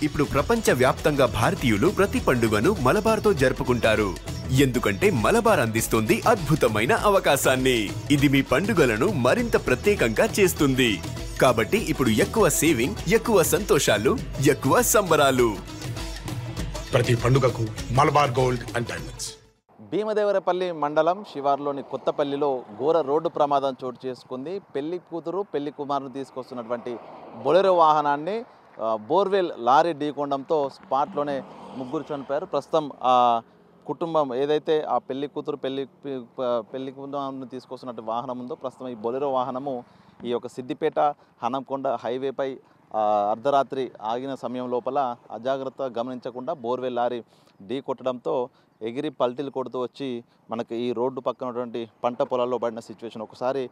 ఇప్పుడు ప్రపంచవ్యాప్తంగా భారతీయులు ప్రతి పండుగను మలబార్తో జరుపుకుంటారు. ఎందుకంటే మలబార్ అందిస్తుంది అద్భుతమైన అవకాశాన్ని. ఇది మీ పండుగలను మరింత ప్రత్యేకంగా చేస్తుంది. కాబట్టి ఇప్పుడు ఎక్కువ సేవింగ్, ఎక్కువ సంతోషాలు, ఎక్కువ సంబరాలు. ప్రతి పండుగకు Malabar gold and diamonds. Bheemadevarapalli మండలం శివార్లోని కొత్తపల్లిలో ఘోర రోడ్డు ప్రమాదం చోటు చేసుకుంది. పెళ్లి కూతురు పెళ్లి కుమారుని తీసుకొస్తున్నటువంటి బొలెరో వాహనాన్ని బోర్వెల్ లారీ ఢీకొనడంతో స్పాట్లోనే ముగ్గురు చనిపోయారు. ప్రస్తుతం ఆ కుటుంబం ఏదైతే ఆ పెళ్లి కూతురు పెళ్లి కుమారుని తీసుకొస్తున్నట్టు వాహనం ఉందో, ప్రస్తుతం ఈ బొలెరో వాహనము ఈ యొక్క సిద్దిపేట హనంకొండ హైవేపై అర్ధరాత్రి ఆగిన సమయం లోపల అజాగ్రత్త గమనించకుండా బోర్వెల్ లారీ ఢీ కొట్టడంతో ఎగిరి పల్టీలు కొడుతూ వచ్చి మనకి ఈ రోడ్డు పక్కన ఉన్నటువంటి పంట పొలాల్లో పడిన సిచ్యువేషన్. ఒకసారి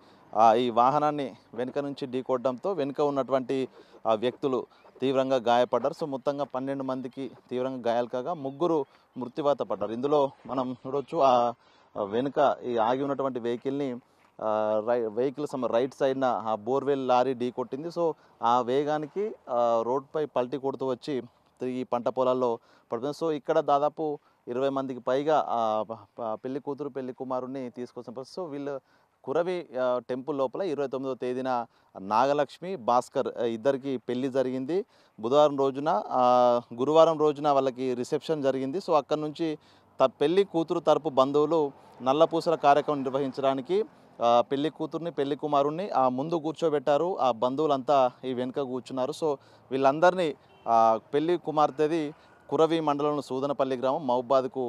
ఈ వాహనాన్ని వెనుక నుంచి ఢీ కొట్టడంతో వెనుక ఉన్నటువంటి వ్యక్తులు తీవ్రంగా గాయపడ్డారు. సో మొత్తంగా 12 మందికి తీవ్రంగా గాయాలు కాగా ముగ్గురు మృత్యువాత పడ్డారు. ఇందులో మనం చూడొచ్చు ఆ వెనుక ఈ ఆగి ఉన్నటువంటి వెహికల్ని రైట్ సైడ్న ఆ బోర్వెల్ లారీ ఢీ కొట్టింది. సో ఆ వేగానికి రోడ్పై పల్టీ కొడుతూ వచ్చి తిరిగి పంట పొలాల్లో పడుతుంది. సో ఇక్కడ దాదాపు 20 మందికి పైగా పెళ్లి కూతురు పెళ్లి కుమారుని తీసుకొచ్చిన. సో వీళ్ళు కురవి టెంపుల్ లోపల 29వ తేదీన నాగలక్ష్మి భాస్కర్ ఇద్దరికి పెళ్లి జరిగింది. బుధవారం రోజున గురువారం రోజున వాళ్ళకి రిసెప్షన్ జరిగింది. సో అక్కడ నుంచి పెళ్లి కూతురు తరపు బంధువులు నల్లపూసల కార్యక్రమం నిర్వహించడానికి పెళ్లి కూతుర్ని పెళ్లి కుమారుణ్ణి ముందు కూర్చోబెట్టారు. ఆ బంధువులంతా ఈ వెనుక కూర్చున్నారు. సో వీళ్ళందరినీ పెళ్లి కుమార్తెది కురవి మండలంలో సూదనపల్లి గ్రామం మహబాద్కు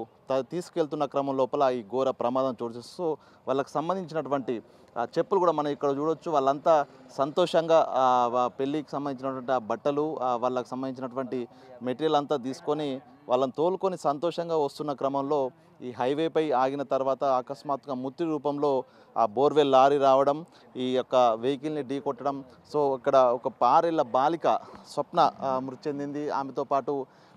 తీసుకెళ్తున్న క్రమం లోపల ఈ ఘోర ప్రమాదం చోటు చేస్తూ, సో వాళ్ళకి సంబంధించినటువంటి చెప్పులు కూడా మనం ఇక్కడ చూడొచ్చు. వాళ్ళంతా సంతోషంగా పెళ్ళికి సంబంధించినటువంటి బట్టలు వాళ్ళకి సంబంధించినటువంటి మెటీరియల్ అంతా తీసుకొని వాళ్ళని తోలుకొని సంతోషంగా వస్తున్న క్రమంలో ఈ హైవేపై ఆగిన తర్వాత అకస్మాత్తుగా ముత్తి రూపంలో ఆ బోర్వెల్ లారీ రావడం, ఈ యొక్క వెహికల్ని ఢీ కొట్టడం. సో ఇక్కడ ఒక 6 ఏళ్ల బాలిక స్వప్న మృతి చెందింది. ఆమెతో పాటు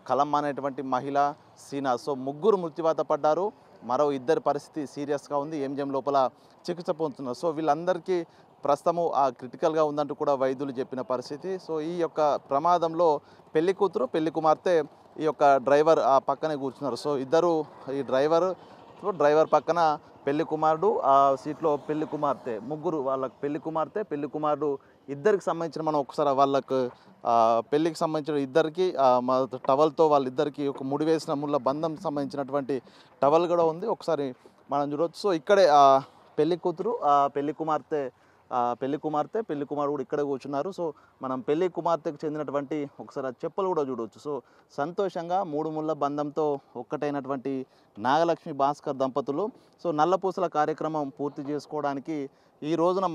కలమ్మ అనేటువంటి మహిళ సీనా. సో ముగ్గురు మృత్యువాత పడ్డారు. మరో ఇద్దరి పరిస్థితి సీరియస్గా ఉంది, ఎంజిఎం లోపల చికిత్స పొందుతున్నారు. సో వీళ్ళందరికీ ప్రస్తుతము క్రిటికల్గా ఉందంటూ కూడా వైద్యులు చెప్పిన పరిస్థితి. సో ఈ యొక్క ప్రమాదంలో పెళ్లి కూతురు పెళ్లి కుమార్తె ఈ యొక్క డ్రైవర్ పక్కనే కూర్చున్నారు. సో ఇద్దరు ఈ డ్రైవర్ పక్కన పెళ్లి కుమారుడు, ఆ సీట్లో పెళ్లి కుమార్తె, ముగ్గురు వాళ్ళకి పెళ్లి కుమార్తె పెళ్లి కుమారుడు ఇద్దరికి సంబంధించిన మనం ఒకసారి వాళ్ళకు పెళ్ళికి సంబంధించిన ఇద్దరికి టవల్తో వాళ్ళిద్దరికి ఒక ముడి వేసిన ముళ్ళ బంధం సంబంధించినటువంటి టవల్ కూడా ఉంది, ఒకసారి మనం చూడవచ్చు. సో ఇక్కడే పెళ్లి కూతురు పెళ్లి కుమార్తె పెళ్లి కుమారుడు కూడా ఇక్కడే కూర్చున్నారు. సో మనం పెళ్లి కుమార్తెకు చెందినటువంటి ఒకసారి చెప్పులు కూడా చూడవచ్చు. సో సంతోషంగా 3 ముళ్ళ బంధంతో ఒక్కటైనటువంటి నాగలక్ష్మి భాస్కర్ దంపతులు సో నల్లపూసల కార్యక్రమం పూర్తి చేసుకోవడానికి ఈ రోజున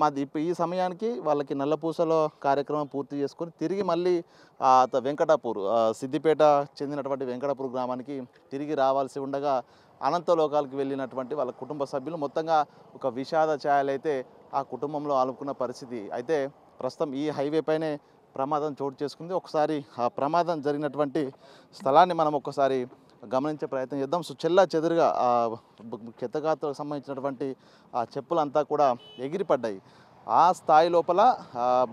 ఈ సమయానికి వాళ్ళకి నల్లపూసల కార్యక్రమం పూర్తి చేసుకొని తిరిగి మళ్ళీ వెంకటాపూర్ సిద్దిపేట చెందినటువంటి వెంకటాపూర్ గ్రామానికి తిరిగి రావాల్సి ఉండగా అనంతలోకాలకు వెళ్ళినటువంటి వాళ్ళ కుటుంబ సభ్యులు మొత్తంగా ఒక విషాద ఛాయలైతే ఆ కుటుంబంలో ఆలుకున్న పరిస్థితి. అయితే ప్రస్తుతం ఈ హైవే పైనే ప్రమాదం చోటు చేసుకుంది. ఒకసారి ఆ ప్రమాదం జరిగినటువంటి స్థలాన్ని మనం ఒకసారి గమనించే ప్రయత్నం చేద్దాం. సో చెల్లా చెదురుగా క్షతగాత్రులకు సంబంధించినటువంటి ఆ చెప్పులంతా కూడా ఎగిరిపడ్డాయి. ఆ స్థాయి లోపల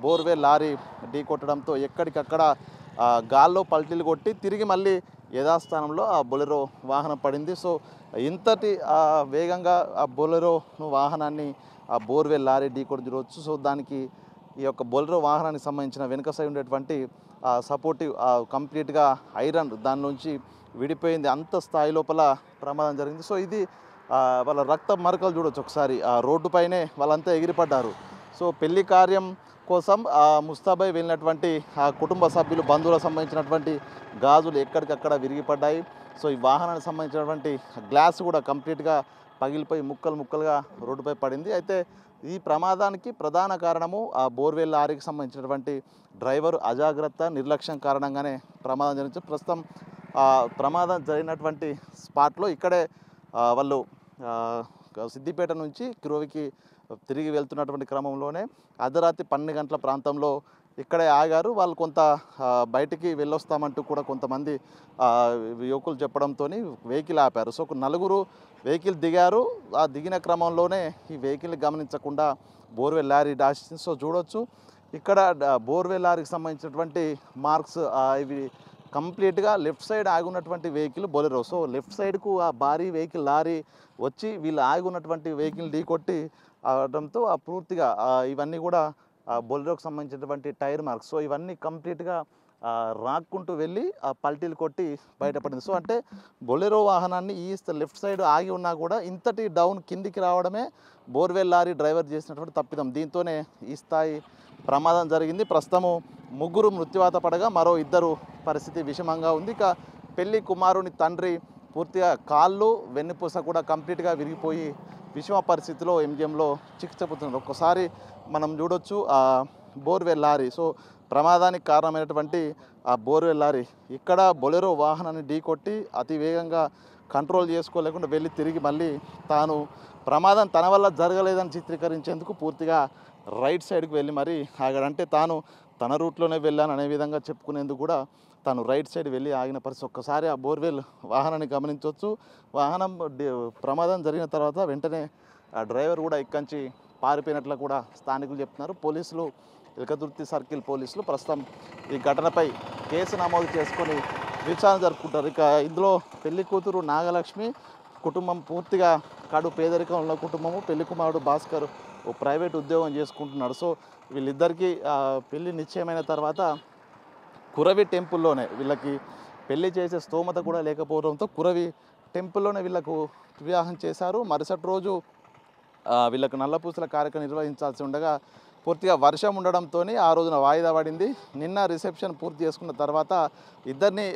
బోర్వెల్ లారీ ఢీ కొట్టడంతో ఎక్కడికక్కడ గాల్లో పల్టీలు కొట్టి తిరిగి మళ్ళీ యథాస్థానంలో ఆ బొలెరో వాహనం పడింది. సో ఇంతటి వేగంగా ఆ బొలెరో వాహనాన్ని ఆ బోర్వెల్ లారీ ఢీ కొట్టి చూడవచ్చు. సో దానికి ఈ యొక్క బొలెరో వాహనానికి సంబంధించిన వెనుక సైడ్ ఉండేటువంటి సపోర్టివ్ కంప్లీట్గా ఐరన్ దాని నుంచి విడిపోయింది. అంత స్థాయి లోపల ప్రమాదం జరిగింది. సో ఇది వాళ్ళ రక్త మరకలు చూడవచ్చు ఒకసారి. ఆ రోడ్డు పైనే వాళ్ళంతా ఎగిరిపడ్డారు. సో పెళ్లి కార్యం కోసం ముస్తాబాయ్ వెళ్ళినటువంటి ఆ కుటుంబ సభ్యులు బంధువులకు సంబంధించినటువంటి గాజులు ఎక్కడికక్కడ విరిగిపడ్డాయి. సో ఈ వాహనానికి సంబంధించినటువంటి గ్లాస్ కూడా కంప్లీట్గా పగిలిపోయి ముక్కలుగా రోడ్డుపై పడింది. అయితే ఈ ప్రమాదానికి ప్రధాన కారణము ఆ బోర్వెల్ లారీకి సంబంధించినటువంటి డ్రైవర్ అజాగ్రత్త నిర్లక్ష్యం కారణంగానే ప్రమాదం జరిగింది. ప్రస్తుతం ప్రమాదం జరిగినటువంటి స్పాట్లో ఇక్కడే వాళ్ళు సిద్దిపేట నుంచి కురవికి తిరిగి వెళ్తున్నటువంటి క్రమంలోనే అర్ధరాత్రి 12 గంటల ప్రాంతంలో ఇక్కడే ఆగారు. వాళ్ళు కొంత బయటికి వెళ్ళొస్తామంటూ కూడా కొంతమంది యువకులు చెప్పడంతో వెహికల్ ఆపారు. సో 4 వెహికల్ దిగారు. ఆ దిగిన క్రమంలోనే ఈ వెహికల్ గమనించకుండా బోర్వెల్ లారీ డాష్. సో చూడొచ్చు ఇక్కడ బోర్వెల్ లారీకి సంబంధించినటువంటి మార్క్స్ ఇవి కంప్లీట్గా లెఫ్ట్ సైడ్ ఆగి ఉన్నటువంటి వెహికల్ బొలెరో. సో లెఫ్ట్ సైడ్కు ఆ భారీ వెహికల్ లారీ వచ్చి వీళ్ళు ఆగి ఉన్నటువంటి వెహికల్ ఢీకొట్టి అవడంతో పూర్తిగా ఇవన్నీ కూడా బొలెరోకి సంబంధించినటువంటి టైర్ మార్క్స్. సో ఇవన్నీ కంప్లీట్గా రాక్కుంటూ వెళ్ళి పల్టీలు కొట్టి బయటపడింది. సో అంటే బొలెరో వాహనాన్ని ఈ లెఫ్ట్ సైడ్ ఆగి ఉన్నా కూడా ఇంతటి డౌన్ కిందికి రావడమే బోర్వెల్ లారీ డ్రైవర్ చేసినటువంటి తప్పిదం. దీంతోనే ఈ స్థాయి ప్రమాదం జరిగింది. ప్రస్తుతము 3 మృత్యువాత పడగా మరో 2 పరిస్థితి విషమంగా ఉంది. ఇక పెళ్లి కుమారుని తండ్రి పూర్తిగా కాళ్ళు వెన్నుపూస కూడా కంప్లీట్గా విరిగిపోయి విషమ పరిస్థితిలో ఎంజిఎంలో చికిత్స పొందుతున్నారు. ఒక్కసారి మనం చూడొచ్చు ఆ బోర్వెల్ లారీ. సో ప్రమాదానికి కారణమైనటువంటి ఆ బోర్వెల్ లారీ ఇక్కడ బొలెరో వాహనాన్ని ఢీకొట్టి అతి వేగంగా కంట్రోల్ చేసుకోలేకుండా వెళ్ళి తిరిగి మళ్ళీ తాను ప్రమాదం తన వల్ల జరగలేదని చిత్రీకరించేందుకు పూర్తిగా రైట్ సైడ్కి వెళ్ళి మరి ఆగాడంటే తాను తన రూట్లోనే వెళ్ళాను అనే విధంగా చెప్పుకునేందుకు కూడా తాను రైట్ సైడ్ వెళ్ళి ఆగిన పరిస్థితి. ఒక్కసారి ఆ బోర్వెల్ వాహనాన్ని గమనించవచ్చు. వాహనం ప్రమాదం జరిగిన తర్వాత వెంటనే ఆ డ్రైవర్ కూడా ఇక్కంచి పారిపోయినట్లు కూడా స్థానికులు చెప్తున్నారు. పోలీసులు ఎలకదుర్తి సర్కిల్ పోలీసులు ప్రస్తుతం ఈ ఘటనపై కేసు నమోదు చేసుకొని విచారణ జరుపుకుంటారు. ఇక ఇందులో పెళ్లి కూతురు నాగలక్ష్మి కుటుంబం పూర్తిగా కడు పేదరికం ఉన్న కుటుంబము. పెళ్లి కుమారుడు భాస్కర్ ఓ ప్రైవేట్ ఉద్యోగం చేసుకుంటున్నాడు. సో వీళ్ళిద్దరికీ పెళ్లి నిశ్చయమైన తర్వాత కురవి టెంపుల్లోనే వీళ్ళకి పెళ్లి చేసే స్తోమత కూడా లేకపోవడంతో కురవి టెంపుల్లోనే వీళ్ళకు వివాహం చేశారు. మరుసటి రోజు వీళ్ళకు నల్లపూసల కార్యక్రమం నిర్వహించాల్సి ఉండగా పూర్తిగా వర్షం ఉండడంతో ఆ రోజున వాయిదా పడింది. నిన్న రిసెప్షన్ పూర్తి చేసుకున్న తర్వాత ఇద్దరిని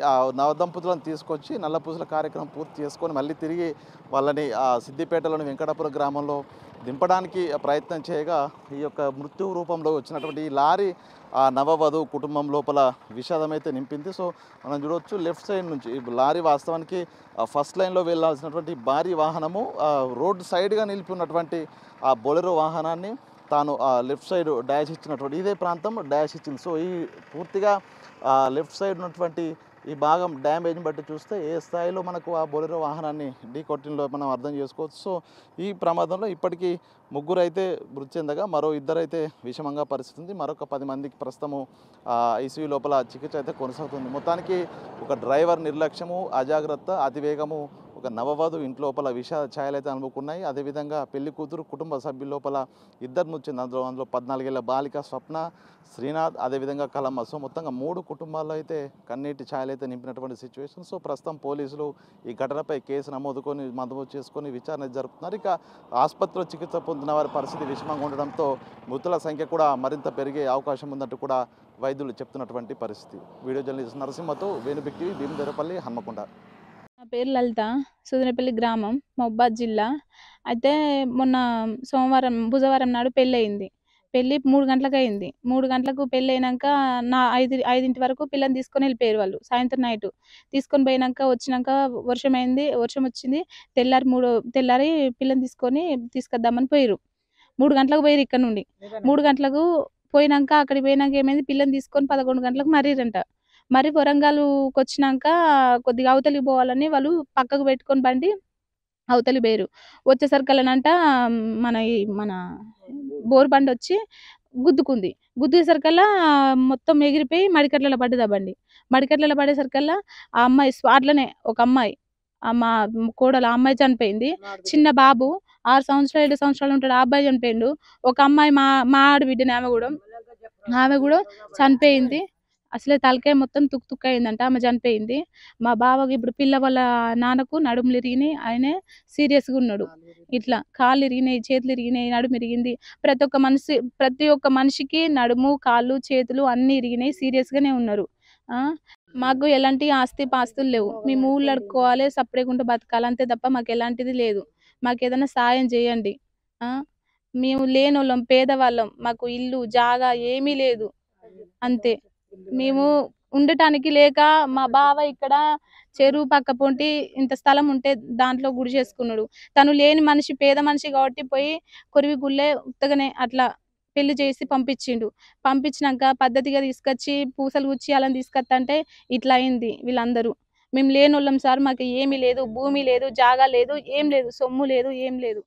నవదంపతులను తీసుకొచ్చి నల్లపూసల కార్యక్రమం పూర్తి చేసుకొని మళ్ళీ తిరిగి వాళ్ళని సిద్దిపేటలోని వెంకటాపురం గ్రామంలో దింపడానికి ప్రయత్నం చేయగా ఈ యొక్క మృత్యు రూపంలో వచ్చినటువంటి ఈ లారీ నవవధు కుటుంబం లోపల విషాదమైతే నింపింది. సో మనం చూడవచ్చు లెఫ్ట్ సైడ్ నుంచి ఈ లారీ వాస్తవానికి ఫస్ట్ లైన్లో వెళ్ళాల్సినటువంటి భారీ వాహనము రోడ్డు సైడ్గా నిలిపి ఉన్నటువంటి ఆ బొలెరో వాహనాన్ని తాను లెఫ్ట్ సైడ్ డాష్ ఇచ్చినటువంటి ఇదే ప్రాంతం డాష్ ఇచ్చింది. సో ఈ పూర్తిగా లెఫ్ట్ సైడ్ ఉన్నటువంటి ఈ భాగం డ్యామేజ్ని బట్టి చూస్తే ఏ స్థాయిలో మనకు ఆ బొలెరో వాహనాన్ని ఢీకొట్టినలో మనం అర్థం చేసుకోవచ్చు. సో ఈ ప్రమాదంలో ఇప్పటికీ 3 అయితే మృతి చెందగా మరో 2 అయితే విషమంగా పరిస్థితి ఉంది. మరొక 10 మందికి ప్రస్తుతము ఐసీయూ లోపల చికిత్స అయితే కొనసాగుతుంది. మొత్తానికి ఒక డ్రైవర్ నిర్లక్ష్యము, అజాగ్రత్త, అతివేగము ఒక నవవధు ఇంట్లోపల విషాద ఛాయలు అయితే అనుకున్నాయి. అదేవిధంగా పెళ్లి కూతురు కుటుంబ సభ్యుల లోపల 2 మృతి చెంది అందులో 14 ఏళ్ల బాలిక స్వప్న, శ్రీనాథ్, అదేవిధంగా కలమ్మ. సో మొత్తంగా 3 కుటుంబాల్లో అయితే కన్నీటి ఛాయలు అయితే నింపినటువంటి సిచ్యువేషన్. సో ప్రస్తుతం పోలీసులు ఈ ఘటనపై కేసు నమోదు చేసుకొని విచారణ జరుపుతున్నారు. ఇక ఆసుపత్రిలో చికిత్స పొందిన వారి పరిస్థితి విషమంగా ఉండడంతో మృతుల సంఖ్య కూడా మరింత పెరిగే అవకాశం ఉందంటూ కూడా వైద్యులు చెప్తున్నటువంటి పరిస్థితి. వీడియో జర్నలిస్ట్ నరసింహతో వేణుబిక్ టీవీ, భీమదేరపల్లి, హన్మకొండ. నా పేరు లలిత, సుదనపల్లి గ్రామం, మహబూబాద్ జిల్లా. అయితే మొన్న బుధవారం నాడు పెళ్ళి అయింది. పెళ్ళి 3 గంటలకు అయింది. 3 గంటలకు పెళ్ళి అయినాక 5 వరకు పిల్లని తీసుకొని వెళ్ళిపోయారు వాళ్ళు. సాయంత్రం నైట్ తీసుకొని పోయినాక వచ్చినాక వర్షం వచ్చింది. తెల్లారి పిల్లని తీసుకొద్దామని పోయారు. 3 గంటలకు పోయారు ఇక్కడ నుండి. 3 గంటలకు పోయినాక అక్కడికి పోయినాక ఏమైంది, పిల్లని తీసుకొని 11 గంటలకు మర్రిరంట. మరి వరంగల్కి వచ్చినాక కొద్దిగా అవతలికి పోవాలని వాళ్ళు పక్కకు పెట్టుకొని బండి అవతలికి పోయారు. వచ్చేసరికల్లానంట మన బోరు బండి వచ్చి గుద్దుకుంది. గుద్దేసరికల్లా మొత్తం ఎగిరిపోయి మడికట్లలో పడ్డది ఆ బండి. మడికట్లలో పడేసరికల్లా ఆ అమ్మాయి స్పాట్లోనే ఒక అమ్మాయి మా కోడలు ఆ అమ్మాయి చనిపోయింది. చిన్న బాబు 6 సంవత్సరాలు 7 సంవత్సరాలు ఉంటాడు, ఆ అబ్బాయి చనిపోయిండు. ఒక అమ్మాయి మా ఆడబిడ్డని ఆమె కూడా చనిపోయింది. అసలే తలకాయ మొత్తం తుక్కు అయిందంట, ఆమె చనిపోయింది. మా బావకి ఇప్పుడు పిల్ల వాళ్ళ నాన్నకు నడుములు ఇరిగినాయి, ఆయనే సీరియస్గా ఉన్నాడు. ఇట్లా కాళ్ళు ఇరిగినాయి, చేతులు ఇరిగినాయి, నడుము ఇరిగింది. ప్రతి ఒక్క మనిషికి నడుము, కాళ్ళు, చేతులు అన్నీ ఇరిగినాయి, సీరియస్గానే ఉన్నారు. మాకు ఎలాంటి ఆస్తి పాస్తులు లేవు. మేము ఊళ్ళు అడుక్కోవాలి, సపరేట్గా బతకాలి, అంతే తప్ప మాకు ఎలాంటిది లేదు. మాకు ఏదైనా సాయం చేయండి. మేము లేనోళ్ళం, పేదవాళ్ళం, మాకు ఇల్లు జాగా ఏమీ లేదు. అంతే, మేము ఉండటానికి లేక మా బావ ఇక్కడ చెరువు పక్క పొంటి ఇంత స్థలం ఉంటే దాంట్లో గుడి చేసుకున్నాడు. తను లేని మనిషి, పేద మనిషి కాబట్టి పోయి కొరివి గుళ్ళే ఉత్తగానే అట్లా పెళ్లి చేసి పంపించినాక పద్ధతిగా తీసుకొచ్చి పూసలు గుచ్చి అలా తీసుకొస్తంటే ఇట్లా అయింది. వీళ్ళందరూ మేము లేనోళ్ళం సార్, మాకు ఏమీ లేదు, భూమి లేదు, జాగా లేదు, ఏం లేదు, సొమ్ము లేదు, ఏం లేదు.